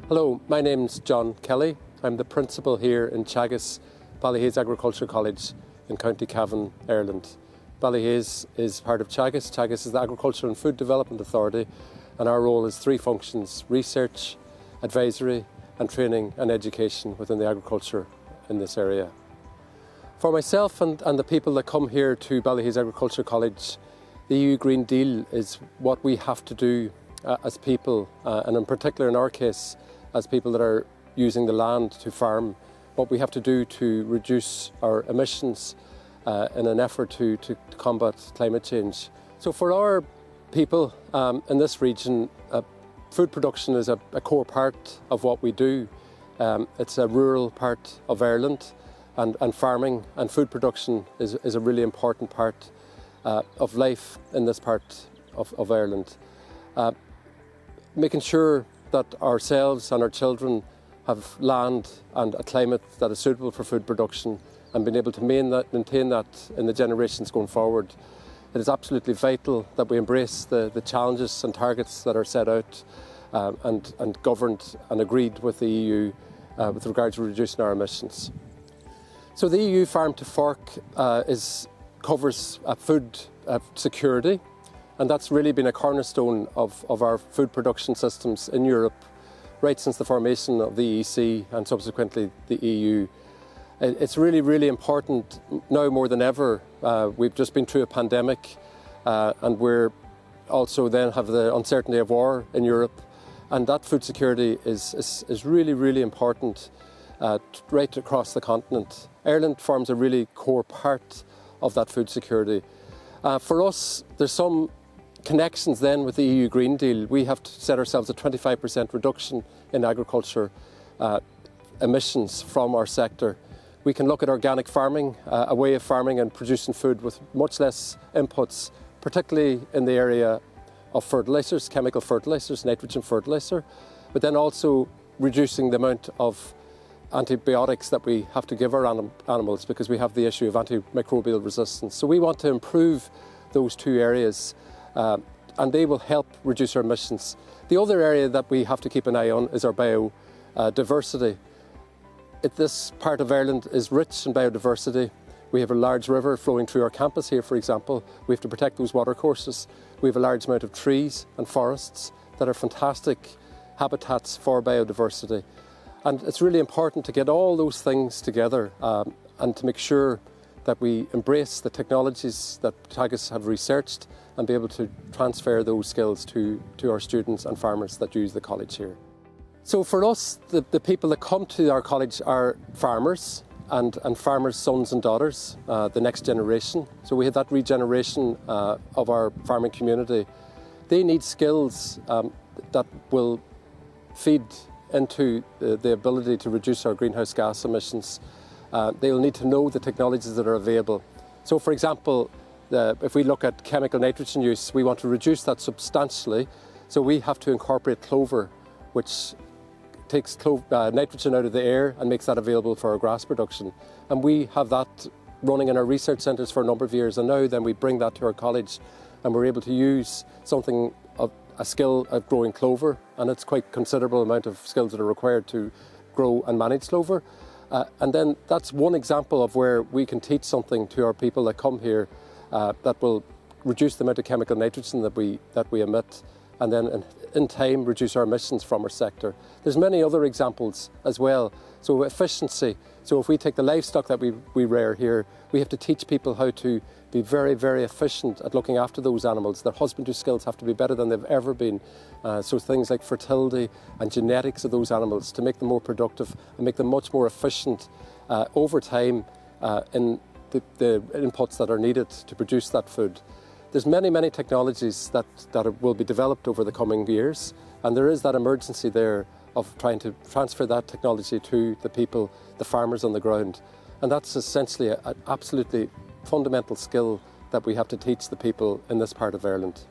Hello, my name's John Kelly. I'm the principal here in Teagasc, Ballyhaise Agricultural College in County Cavan, Ireland. Ballyhaise is part of Teagasc. Teagasc is the Agriculture and Food Development Authority, and our role is three functions: research, advisory and training and education within the agriculture in this area. For myself and the people that come here to Ballyhaise Agricultural College, the EU Green Deal is what we have to do as people, and in particular in our case, as people that are using the land to farm, what we have to do to reduce our emissions in an effort to combat climate change. So for our people in this region, food production is a core part of what we do. It's a rural part of Ireland, and farming and food production is a really important part of life in this part of Ireland. Making sure that ourselves and our children have land and a climate that is suitable for food production and being able to maintain that in the generations going forward. It is absolutely vital that we embrace the challenges and targets that are set out and governed and agreed with the EU with regard to reducing our emissions. So the EU Farm to Fork covers food security, and that's really been a cornerstone of our food production systems in Europe right since the formation of the EEC and subsequently the EU. It's really, really important now more than ever. We've just been through a pandemic and we're also then have the uncertainty of war in Europe, and that food security is really, really important right across the continent. Ireland forms a really core part of that food security. For us, there's some connections then with the EU Green Deal. We have to set ourselves a 25% reduction in agriculture emissions from our sector. We can look at organic farming, a way of farming and producing food with much less inputs, particularly in the area of fertilisers, chemical fertilisers, nitrogen fertiliser, but then also reducing the amount of antibiotics that we have to give our animals because we have the issue of antimicrobial resistance. So we want to improve those two areas and they will help reduce our emissions. The other area that we have to keep an eye on is our biodiversity. This part of Ireland is rich in biodiversity. We have a large river flowing through our campus here, for example. We have to protect those watercourses. We have a large amount of trees and forests that are fantastic habitats for biodiversity. And it's really important to get all those things together and to make sure that we embrace the technologies that Teagasc have researched and be able to transfer those skills to our students and farmers that use the college here. So for us, the people that come to our college are farmers and farmers' sons and daughters, the next generation. So we have that regeneration of our farming community. They need skills that will feed into the ability to reduce our greenhouse gas emissions. They'll need to know the technologies that are available. So for example, if we look at chemical nitrogen use, we want to reduce that substantially. So we have to incorporate clover, which takes nitrogen out of the air and makes that available for our grass production. And we have that running in our research centres for a number of years, and now then we bring that to our college and we're able to use something of a skill of growing clover, and it's quite considerable amount of skills that are required to grow and manage clover. And then that's one example of where we can teach something to our people that come here that will reduce the amount of chemical nitrogen that we emit, and then in time reduce our emissions from our sector. There's many other examples as well. So efficiency. So if we take the livestock that we rear here, we have to teach people how to be very, very efficient at looking after those animals. Their husbandry skills have to be better than they've ever been. So things like fertility and genetics of those animals to make them more productive and make them much more efficient over time in the inputs that are needed to produce that food. There's many, many technologies that will be developed over the coming years, and there is that emergency there of trying to transfer that technology to the people, the farmers on the ground. And that's essentially an absolutely fundamental skill that we have to teach the people in this part of Ireland.